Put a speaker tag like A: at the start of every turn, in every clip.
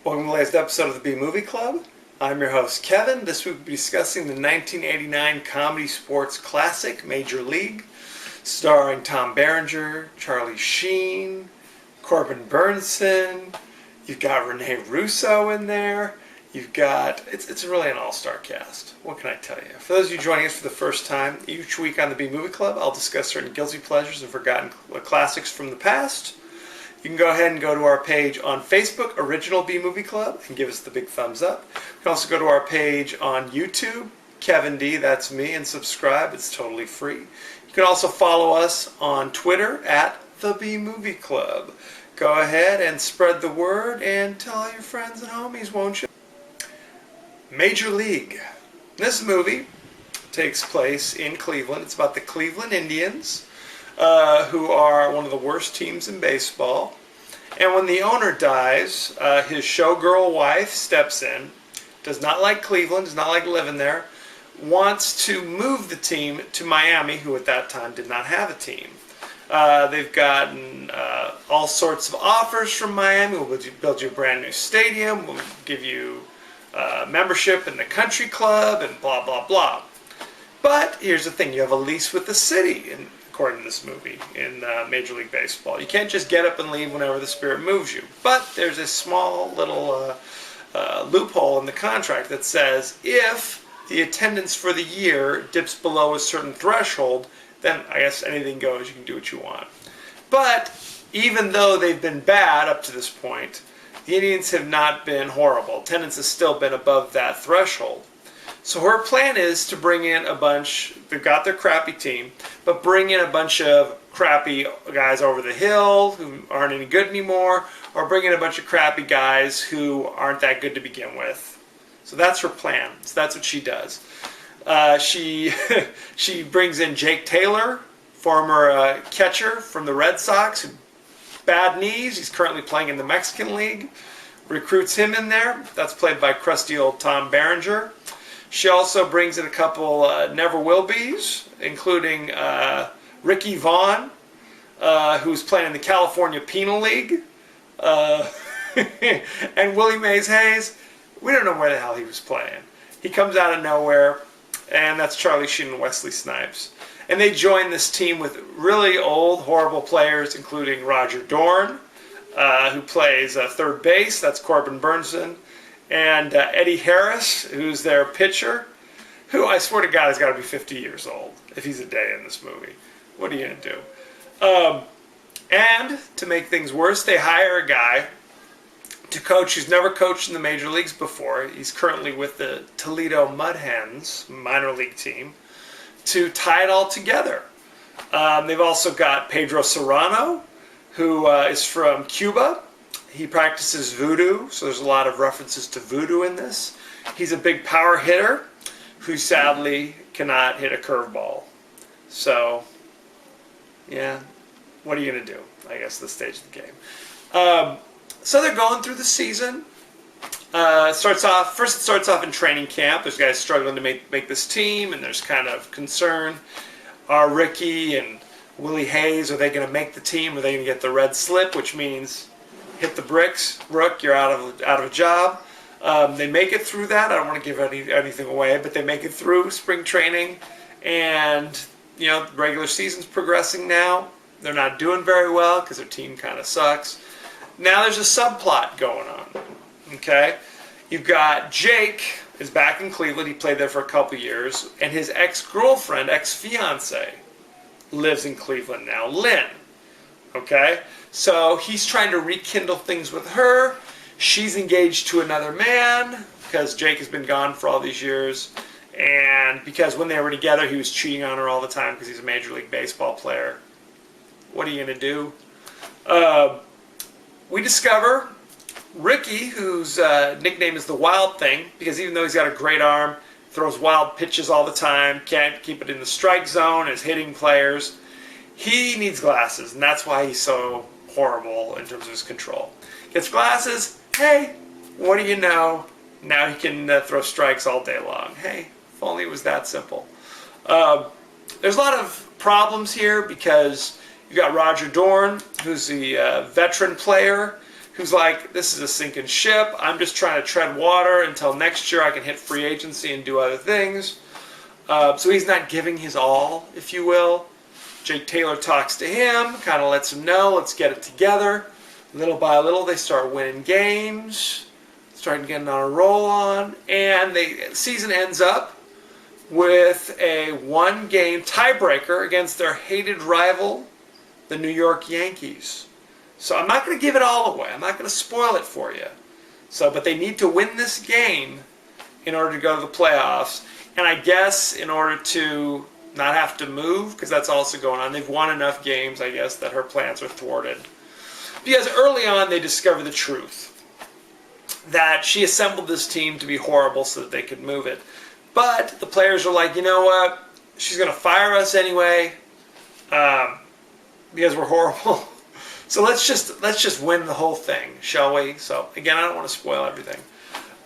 A: Welcome to the latest episode of the B Movie Club. I'm your host Kevin. This week we'll be discussing the 1989 comedy sports classic Major League, starring Tom Berenger, Charlie Sheen, Corbin Bernsen. You've got Rene Russo in there. You've got it's really an all-star cast. What can I tell you? For those of you joining us for the first time, each week on the B Movie Club, I'll discuss certain guilty pleasures and forgotten classics from the past. You can go ahead and go to our page on Facebook, Original B Movie Club, and give us the big thumbs up. You can also go to our page on YouTube, Kevin D, that's me, and subscribe. It's totally free. You can also follow us on Twitter at The B Movie Club. Go ahead and spread the word and tell all your friends and homies, won't you? Major League. This movie takes place in Cleveland. It's about the Cleveland Indians, who are one of the worst teams in baseball. And when the owner dies, his showgirl wife steps in, does not like Cleveland, does not like living there, wants to move the team to Miami, who at that time did not have a team. They've gotten all sorts of offers from Miami. We'll build you a brand new stadium, we'll give you membership in the country club, and blah, blah, blah. But here's the thing, you have a lease with the city, according to this movie, in Major League Baseball. You can't just get up and leave whenever the spirit moves you. But there's a small little loophole in the contract that says if the attendance for the year dips below a certain threshold, then I guess anything goes, you can do what you want. But even though they've been bad up to this point, the Indians have not been horrible. Attendance has still been above that threshold. So her plan is to bring in a bunch, they've got their crappy team, but bring in a bunch of crappy guys over the hill who aren't any good anymore, or bring in a bunch of crappy guys who aren't that good to begin with. So that's her plan. So that's what she does. She brings in Jake Taylor, former catcher from the Red Sox, bad knees. He's currently playing in the Mexican League. Recruits him in there. That's played by crusty old Tom Berenger. She also brings in a couple never-will-be's, including Ricky Vaughn, who's playing in the California Penal League, and Willie Mays Hayes. We don't know where the hell he was playing. He comes out of nowhere, and that's Charlie Sheen and Wesley Snipes. And they join this team with really old, horrible players, including Roger Dorn, who plays third base. That's Corbin Bernsen. And Eddie Harris, who's their pitcher, who I swear to God has got to be 50 years old if he's a day in this movie. What are you going to do? And to make things worse, they hire a guy to coach who's never coached in the major leagues before. He's currently with the Toledo Mud Hens minor league team to tie it all together. They've also got Pedro Serrano, who is from Cuba. He practices voodoo, so there's a lot of references to voodoo in this. He's a big power hitter who sadly cannot hit a curveball. So, yeah, what are you going to do? I guess this stage of the game. So they're going through the season. It starts off in training camp. There's guys struggling to make this team, and there's kind of concern. Are Ricky and Willie Hayes, are they going to make the team? Are they going to get the red slip, which means hit the bricks, Rook, you're out of a job. They make it through that. I don't want to give anything away, but they make it through spring training, and the regular season's progressing now. They're not doing very well because their team kind of sucks. Now there's a subplot going on. Okay, you've got Jake is back in Cleveland. He played there for a couple years, and his ex-girlfriend, ex-fiance, lives in Cleveland now, Lynn. Okay. So he's trying to rekindle things with her. She's engaged to another man because Jake has been gone for all these years. And because when they were together, he was cheating on her all the time because he's a Major League Baseball player. What are you going to do? we discover Ricky, whose nickname is the Wild Thing, because even though he's got a great arm, throws wild pitches all the time, can't keep it in the strike zone, is hitting players, he needs glasses, and that's why he's so horrible in terms of his control. Gets glasses, hey, what do you know? Now he can throw strikes all day long. Hey, if only it was that simple. There's a lot of problems here because you've got Roger Dorn, who's the veteran player, who's like, this is a sinking ship. I'm just trying to tread water until next year I can hit free agency and do other things. So he's not giving his all, if you will. Jake Taylor talks to him, kind of lets him know, let's get it together. Little by little, they start winning games, starting getting on a roll on, and the season ends up with a one-game tiebreaker against their hated rival, the New York Yankees. So I'm not going to give it all away. I'm not going to spoil it for you. But they need to win this game in order to go to the playoffs, and I guess in order to not have to move, because that's also going on. They've won enough games, I guess, that her plans are thwarted. Because early on they discover the truth, that she assembled this team to be horrible so that they could move it. But the players are like, you know what? She's going to fire us anyway because we're horrible. So let's just win the whole thing, shall we? So again, I don't want to spoil everything.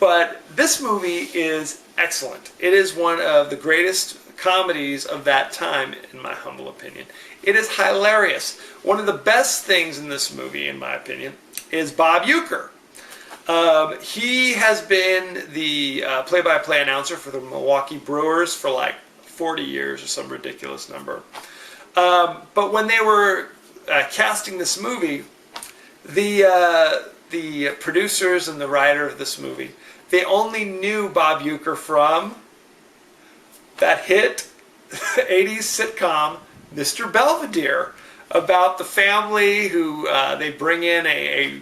A: But this movie is excellent. It is one of the greatest comedies of that time, in my humble opinion. It is hilarious. One of the best things in this movie, in my opinion, is Bob Uecker. He has been the play-by-play announcer for the Milwaukee Brewers for like 40 years or some ridiculous number. But when they were casting this movie, the producers and the writer of this movie, they only knew Bob Uecker from that hit 80s sitcom, Mr. Belvedere, about the family who they bring in a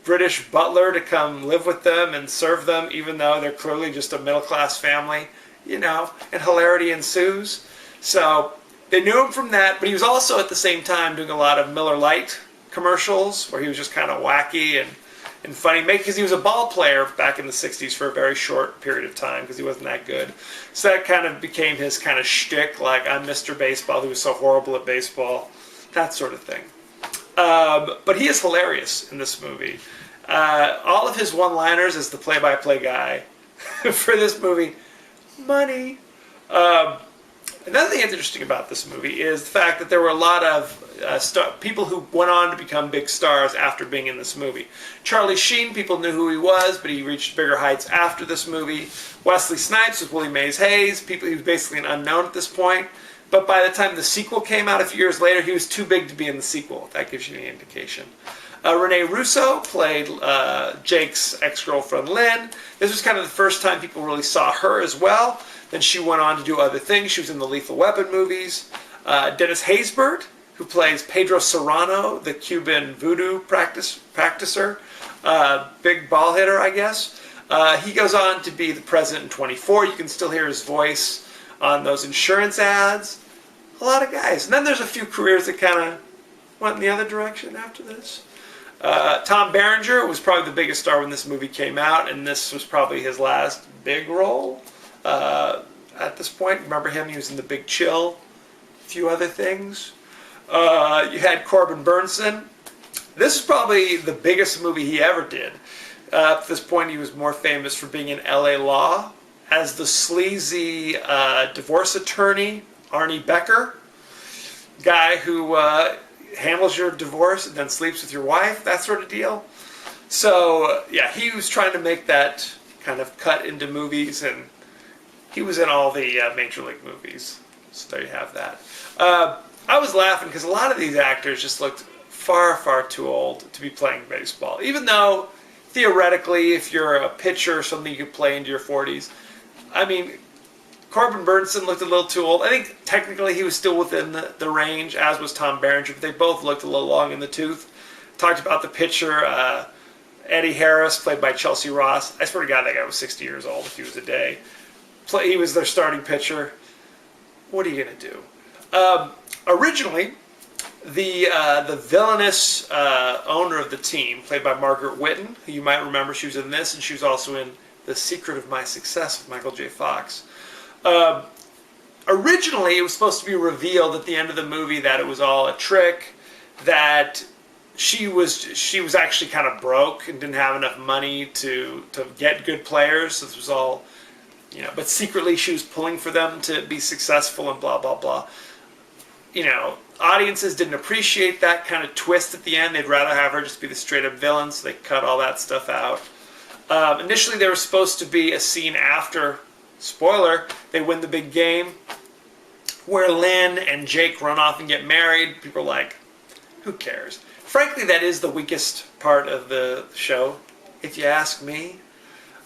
A: British butler to come live with them and serve them, even though they're clearly just a middle-class family, you know, and hilarity ensues. So they knew him from that, but he was also at the same time doing a lot of Miller Lite commercials where he was just kind of wacky and funny, because he was a ball player back in the 60s for a very short period of time because he wasn't that good. So that kind of became his kind of shtick, like, I'm Mr. Baseball, who was so horrible at baseball, that sort of thing. But he is hilarious in this movie. All of his one-liners as the play-by-play guy for this movie, money. Another thing that's interesting about this movie is the fact that there were a lot of people who went on to become big stars after being in this movie. Charlie Sheen, people knew who he was, but he reached bigger heights after this movie. Wesley Snipes was Willie Mays Hayes. He was basically an unknown at this point. But by the time the sequel came out a few years later, he was too big to be in the sequel. If that gives you any indication. Renee Russo played Jake's ex-girlfriend Lynn. This was kind of the first time people really saw her as well. Then she went on to do other things. She was in the Lethal Weapon movies. Dennis Haysbert, who plays Pedro Serrano, the Cuban voodoo practicer. Big ball hitter, I guess. He goes on to be the president in 24. You can still hear his voice on those insurance ads. A lot of guys. And then there's a few careers that kind of went in the other direction after this. Tom Berenger was probably the biggest star when this movie came out, and this was probably his last big role at this point. Remember him? He was in The Big Chill, a few other things. You had Corbin Burnson. This is probably the biggest movie he ever did. At this point, he was more famous for being in L.A. Law as the sleazy divorce attorney, Arnie Becker, guy who handles your divorce and then sleeps with your wife, that sort of deal. So, yeah, he was trying to make that kind of cut into movies, and he was in all the Major League movies. So there you have that. I was laughing because a lot of these actors just looked far, far too old to be playing baseball. Even though, theoretically, if you're a pitcher or something, you could play into your 40s. I mean, Corbin Burnson looked a little too old. I think technically he was still within the range, as was Tom Berenger, but they both looked a little long in the tooth. Talked about the pitcher, Eddie Harris, played by Chelsea Ross. I swear to God, that guy was 60 years old if he was a day. He was their starting pitcher. What are you going to do? Originally, The villainous owner of the team, played by Margaret Whitten, who you might remember, she was in this, and she was also in The Secret of My Success with Michael J. Fox. Originally, it was supposed to be revealed at the end of the movie that it was all a trick, that she was actually kind of broke and didn't have enough money to get good players. So this was all, but secretly she was pulling for them to be successful and blah, blah, blah. Audiences didn't appreciate that kind of twist at the end. They'd rather have her just be the straight-up villain, so they cut all that stuff out. Initially, there was supposed to be a scene after, spoiler, they win the big game, where Lynn and Jake run off and get married. People are like, who cares? Frankly, that is the weakest part of the show, if you ask me.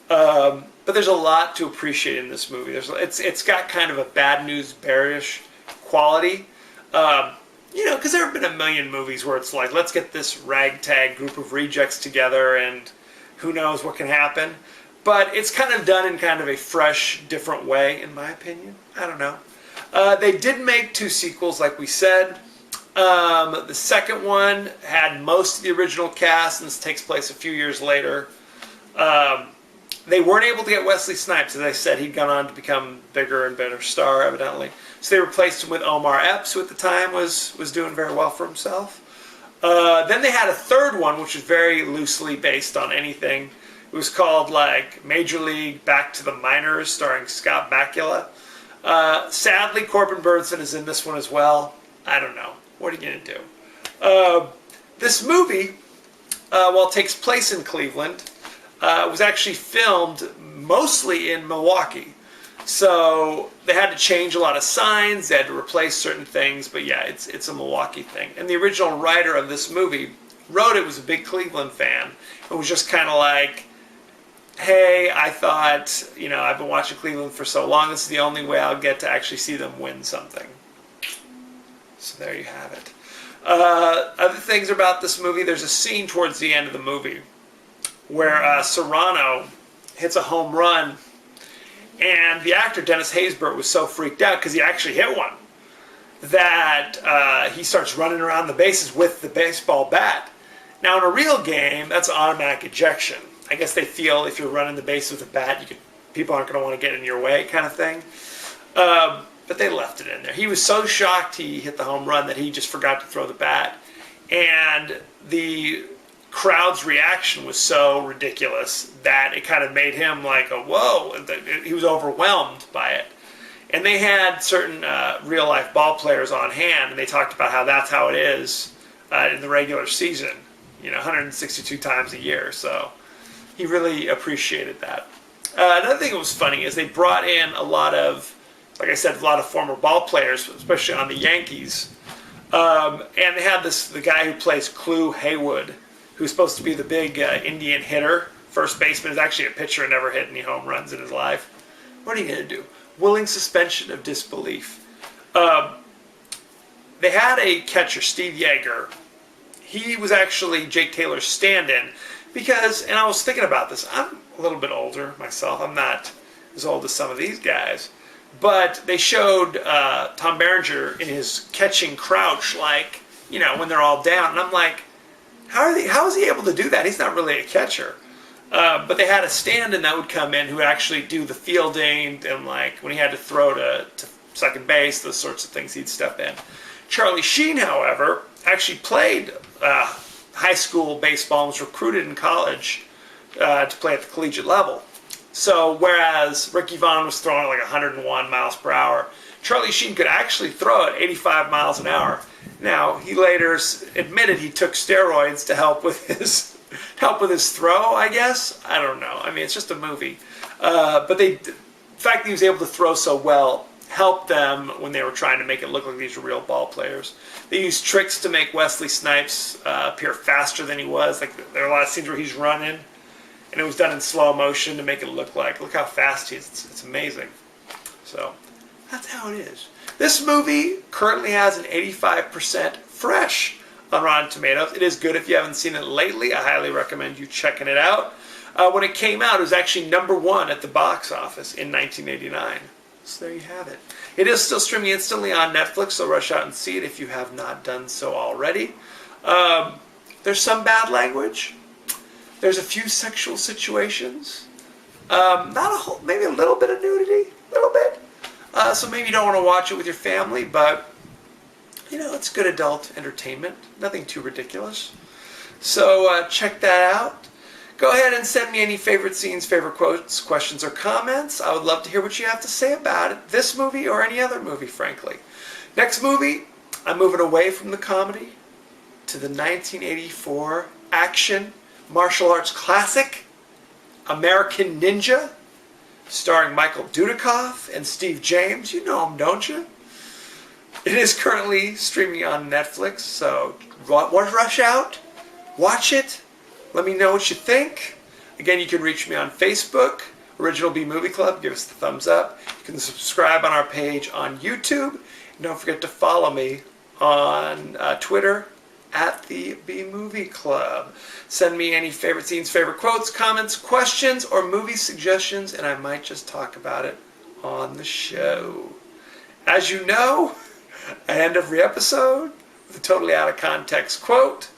A: But there's a lot to appreciate in this movie. It's got kind of a Bad News Bearish quality. Because there have been a million movies where it's like, let's get this ragtag group of rejects together and who knows what can happen. But it's kind of done in kind of a fresh, different way, in my opinion. I don't know. They did make 2 sequels, like we said. The second one had most of the original cast, and this takes place a few years later. They weren't able to get Wesley Snipes. As I said, he'd gone on to become bigger and better star, evidently. So they replaced him with Omar Epps, who at the time was doing very well for himself. Then they had a third one, which was very loosely based on anything. It was called Major League Back to the Minors, starring Scott Bakula. Sadly, Corbin Burnson is in this one as well. I don't know. What are you going to do? This movie, while it takes place in Cleveland, was actually filmed mostly in Milwaukee. So they had to change a lot of signs, they had to replace certain things, but yeah, it's a Milwaukee thing. And the original writer of this movie wrote it, was a big Cleveland fan. It was just kind of like, hey, I thought, I've been watching Cleveland for so long, this is the only way I'll get to actually see them win something. So there you have it. Other things about this movie, there's a scene towards the end of the movie where Serrano hits a home run, and the actor Dennis Haysbert was so freaked out because he actually hit one that he starts running around the bases with the baseball bat. Now in a real game, that's automatic ejection. I guess they feel if you're running the base with a bat, people aren't going to want to get in your way, kind of thing. But they left it in there. He was so shocked he hit the home run that he just forgot to throw the bat, and the crowd's reaction was so ridiculous that it kind of made him like, whoa, he was overwhelmed by it. And they had certain real-life ball players on hand, and they talked about how that's how it is in the regular season, 162 times a year. So he really appreciated that. Another thing that was funny is they brought in a lot of, like I said, a lot of former ball players, especially on the Yankees. And they had the guy who plays Clu Haywood, who's supposed to be the big Indian hitter. First baseman, is actually a pitcher and never hit any home runs in his life. What are you going to do? Willing suspension of disbelief. They had a catcher, Steve Yeager. He was actually Jake Taylor's stand-in because, and I was thinking about this, I'm a little bit older myself. I'm not as old as some of these guys. But they showed Tom Berenger in his catching crouch, when they're all down. And I'm like, how is he able to do that? He's not really a catcher. But they had a stand-in that would come in who would actually do the fielding and when he had to throw to second base, those sorts of things, he'd step in. Charlie Sheen, however, actually played high school baseball and was recruited in college to play at the collegiate level. So whereas Ricky Vaughn was throwing 101 miles per hour, Charlie Sheen could actually throw it 85 miles an hour. Now, he later admitted he took steroids to help with his throw, I guess. I don't know. I mean, it's just a movie. But the fact that he was able to throw so well helped them when they were trying to make it look like these were real ball players. They used tricks to make Wesley Snipes appear faster than he was. There are a lot of scenes where he's running, and it was done in slow motion to make it look how fast he is. It's amazing. So that's how it is. This movie currently has an 85% fresh on Rotten Tomatoes. It is good if you haven't seen it lately. I highly recommend you checking it out. When it came out, it was actually #1 at the box office in 1989. So there you have it. It is still streaming instantly on Netflix, so rush out and see it if you have not done so already. There's some bad language. There's a few sexual situations. Not a whole, maybe a little bit of nudity, a little bit. So maybe you don't want to watch it with your family, but you know, it's good adult entertainment. Nothing too ridiculous. So check that out. Go ahead and send me any favorite scenes, favorite quotes, questions, or comments. I would love to hear what you have to say about it. This movie or any other movie, frankly. Next movie, I'm moving away from the comedy to the 1984 action martial arts classic, American Ninja, starring Michael Dudikoff and Steve James. You know him, don't you? It is currently streaming on Netflix, so rush out, watch it. Let me know what you think. Again, you can reach me on Facebook, Original B Movie Club. Give us the thumbs up. You can subscribe on our page on YouTube. And don't forget to follow me on Twitter at the B Movie Club. Send me any favorite scenes, favorite quotes, comments, questions, or movie suggestions, and I might just talk about it on the show. As you know, I end every episode with a totally out of context quote,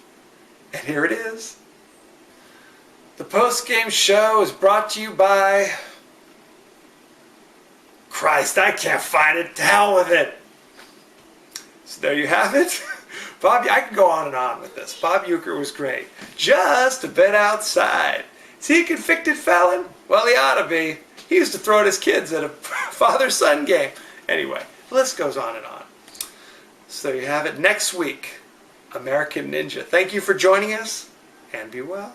A: and here it is. The post-game show is brought to you by... Christ, I can't find it. To hell with it. So there you have it. Bob, I can go on and on with this. Bob Uecker was great. Just a bit outside. Is he a convicted felon? Well, he ought to be. He used to throw at his kids at a father-son game. Anyway, the list goes on and on. So there you have it. Next week, American Ninja. Thank you for joining us, and be well.